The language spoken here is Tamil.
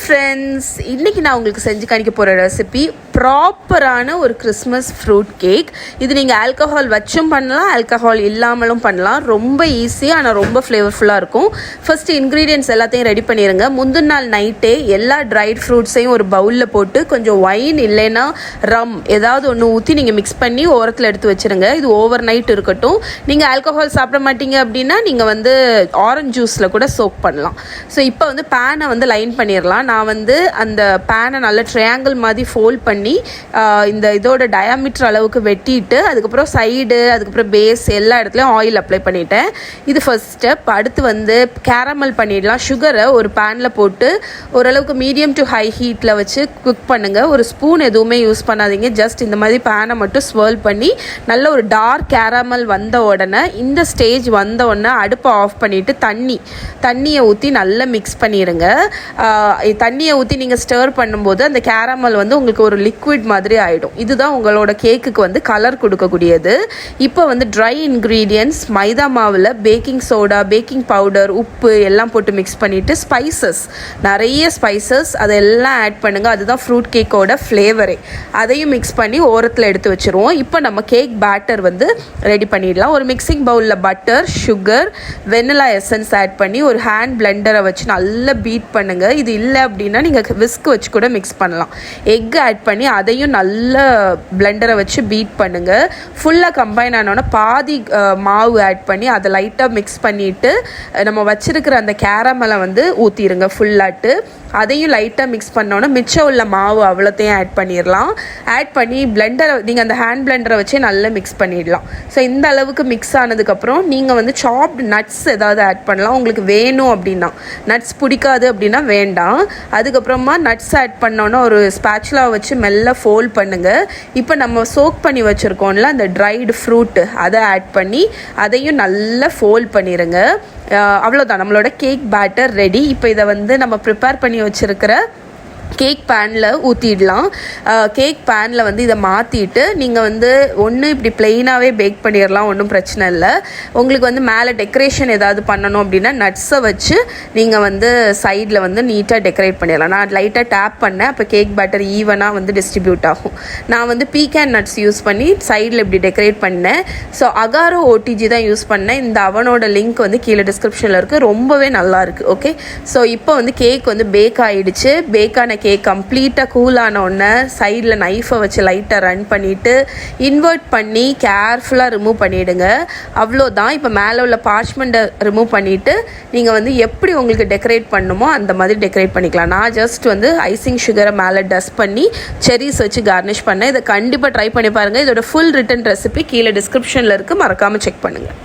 ஃப்ரெண்ட்ஸ், இன்றைக்கி நான் உங்களுக்கு செஞ்சு காணிக்க போகிற ரெசிபி ப்ராப்பரான ஒரு கிறிஸ்மஸ் ஃப்ரூட் கேக். இது நீங்கள் ஆல்கஹால் வச்சும் பண்ணலாம், ஆல்கஹால் இல்லாமலும் பண்ணலாம். ரொம்ப ஈஸி, ஆனால் ரொம்ப ஃப்ளேவர்ஃபுல்லாக இருக்கும். ஃபஸ்ட்டு இன்க்ரீடியன்ட்ஸ் எல்லாத்தையும் ரெடி பண்ணிடுங்க. முந்தின நாள் நைட்டே எல்லா ட்ரைட் ஃப்ரூட்ஸையும் ஒரு பவுலில் போட்டு கொஞ்சம் ஒயின் இல்லைன்னா ரம் ஏதாவது ஒன்று ஊற்றி நீங்கள் மிக்ஸ் பண்ணி ஓரத்தில் எடுத்து வச்சுருங்க. இது ஓவர் நைட் இருக்கட்டும். நீங்கள் ஆல்கஹால் சாப்பிட மாட்டீங்க அப்படின்னா நீங்கள் ஆரஞ்சு ஜூஸில் கூட சோக் பண்ணலாம். ஸோ இப்போ பேனை லைன் பண்ணிடலாம். நான் அந்த பேனை நல்லா ட்ரையாங்கிள் மாதிரி ஃபோல்ட் பண்ணி இந்த இதோட டயாமீட்டர் அளவுக்கு வெட்டிட்டு அதுக்கப்புறம் சைடு அதுக்கப்புறம் பேஸ் எல்லா இடத்துலையும் ஆயில் அப்ளை பண்ணிட்டேன். இது ஃபர்ஸ்ட் ஸ்டெப். அடுத்து கேரமல் பண்ணிடலாம். சுகரை ஒரு பேனில் போட்டு ஓரளவுக்கு மீடியம் டு ஹை ஹீட்டில் வச்சு குக் பண்ணுங்கள். ஒரு ஸ்பூன் எதுவுமே யூஸ் பண்ணாதீங்க. ஜஸ்ட் இந்த மாதிரி பேனை மட்டும் ஸ்வர்ல் பண்ணி நல்ல ஒரு டார்க் கேரமல் வந்த உடனே இந்த ஸ்டேஜ் வந்த உடனே அடுப்பை ஆஃப் பண்ணிவிட்டு தண்ணியை ஊற்றி நல்லா மிக்ஸ் பண்ணிடுங்க. தண்ணியை ஊற்றி நீங்கள் ஸ்டர் பண்ணும்போது அந்த கேரமல் உங்களுக்கு ஒரு லிக்விட் மாதிரி ஆகிடும். இதுதான் உங்களோட கேக்குக்கு கலர் கொடுக்கக்கூடியது. இப்போ ட்ரை இன்க்ரீடியன்ட்ஸ் மைதா மாவில் பேக்கிங் சோடா, பேக்கிங் பவுடர், உப்பு எல்லாம் போட்டு மிக்ஸ் பண்ணிவிட்டு ஸ்பைசஸ், நிறைய ஸ்பைசஸ் அதெல்லாம் ஆட் பண்ணுங்கள். அதுதான் ஃப்ரூட் கேக்கோட ஃப்ளேவரே. அதையும் மிக்ஸ் பண்ணி ஓரத்தில் எடுத்து வச்சுருவோம். இப்போ நம்ம கேக் பேட்டர் ரெடி பண்ணிடலாம். ஒரு மிக்சிங் பவுலில் butter, sugar, vanilla essence add பண்ணி ஒரு ஹேண்ட் பிளெண்டரை வச்சு நல்லா பீட் பண்ணுங்கள். இது இல்லை அப்படின்னா நீங்கள் விஸ்க் வச்சு கூட மிக்ஸ் பண்ணலாம். எக் ஆட் பண்ணி அதையும் நல்ல பிளெண்டரை வச்சு பீட் பண்ணுங்கள். ஃபுல்லாக கம்பைன் ஆனோன்னா பாதி மாவு ஆட் பண்ணி அதை லைட்டாக மிக்ஸ் பண்ணிவிட்டு நம்ம வச்சுருக்கிற அந்த கேரமலை ஊற்றிடுங்க ஃபுல்லாட்டு. அதையும் லைட்டாக மிக்ஸ் பண்ணோன்னா மிச்சம் உள்ள மாவு அவ்வளோத்தையும் ஆட் பண்ணிடலாம். ஆட் பண்ணி பிளெண்டரை நீங்கள் அந்த ஹேண்ட் பிளெண்டரை வச்சே நல்லா மிக்ஸ் பண்ணிடலாம். ஸோ இந்த அளவுக்கு மிக்ஸ் ஆனதுக்கப்புறம் நீங்கள் சாப்டு நட்ஸ் ஏதாவது ஆட் பண்ணலாம் உங்களுக்கு வேணும் அப்படின்னா. நட்ஸ் பிடிக்காது அப்படின்னா வேண்டாம். அதுக்கப்புறமா நட்ஸ் ஆட் பண்ணோன்னா ஒரு ஸ்பேச்சுலா வச்சு மெல்ல ஃபோல்ட் பண்ணுங்கள். இப்போ நம்ம சோக் பண்ணி வச்சுருக்கோம்ல அந்த ட்ரைடு ஃப்ரூட்டு அதை ஆட் பண்ணி அதையும் நல்லா ஃபோல்ட் பண்ணிடுங்க. அவ்வளோதான், நம்மளோட கேக் பேட்டர் ரெடி. இப்போ இதை நம்ம ப்ரிப்பேர் பண்ணி வச்சுருக்கிற கேக் பேனில் ஊற்றிடலாம். கேக் பேனில் இதை மாற்றிட்டு நீங்கள் ஒன்று இப்படி ப்ளெயினாகவே பேக் பண்ணிடலாம், ஒன்றும் பிரச்சனை இல்லை. உங்களுக்கு மேலே டெக்கரேஷன் ஏதாவது பண்ணணும் அப்படின்னா நட்ஸை வச்சு நீங்கள் சைடில் நீட்டாக டெக்கரேட் பண்ணிடலாம். நான் லைட்டாக டேப் பண்ணேன், அப்போ கேக் பேட்டர் ஈவனாக டிஸ்ட்ரிபியூட் ஆகும். நான் பீக்கன் நட்ஸ் யூஸ் பண்ணி சைடில் இப்படி டெக்கரேட் பண்ணேன். ஸோ அகாரோ ஓடிஜி தான் யூஸ் பண்ணேன். இந்த அவனோட லிங்க் கீழே டிஸ்கிரிப்ஷனில் இருக்குது. ரொம்பவே நல்லாயிருக்கு. ஓகே, ஸோ இப்போ கேக் பேக் ஆகிடுச்சு. பேக்கான கேக் கம்ப்ளீட்டாக கூல் ஆன உடனே சைடில் நைஃபை வச்சு லைட்டாக ரன் பண்ணிவிட்டு இன்வெர்ட் பண்ணி கேர்ஃபுல்லாக ரிமூவ் பண்ணிவிடுங்க. அவ்வளோதான். இப்போ மேலே உள்ள பார்ச்மெண்ட்டை ரிமூவ் பண்ணிவிட்டு நீங்கள் எப்படி உங்களுக்கு டெக்கரேட் பண்ணணுமோ அந்த மாதிரி டெக்கரேட் பண்ணிக்கலாம். நான் ஜஸ்ட் ஐசிங் சுகரை மேலே டஸ்ட் பண்ணி செரிஸ் வச்சு கார்னிஷ் பண்ணேன். இதை கண்டிப்பாக ட்ரை பண்ணி பாருங்கள். இதோட ஃபுல் ரிட்டன் ரெசிபி கீழே டிஸ்கிரிப்ஷனில் இருக்குது, மறக்காமல் செக் பண்ணுங்கள்.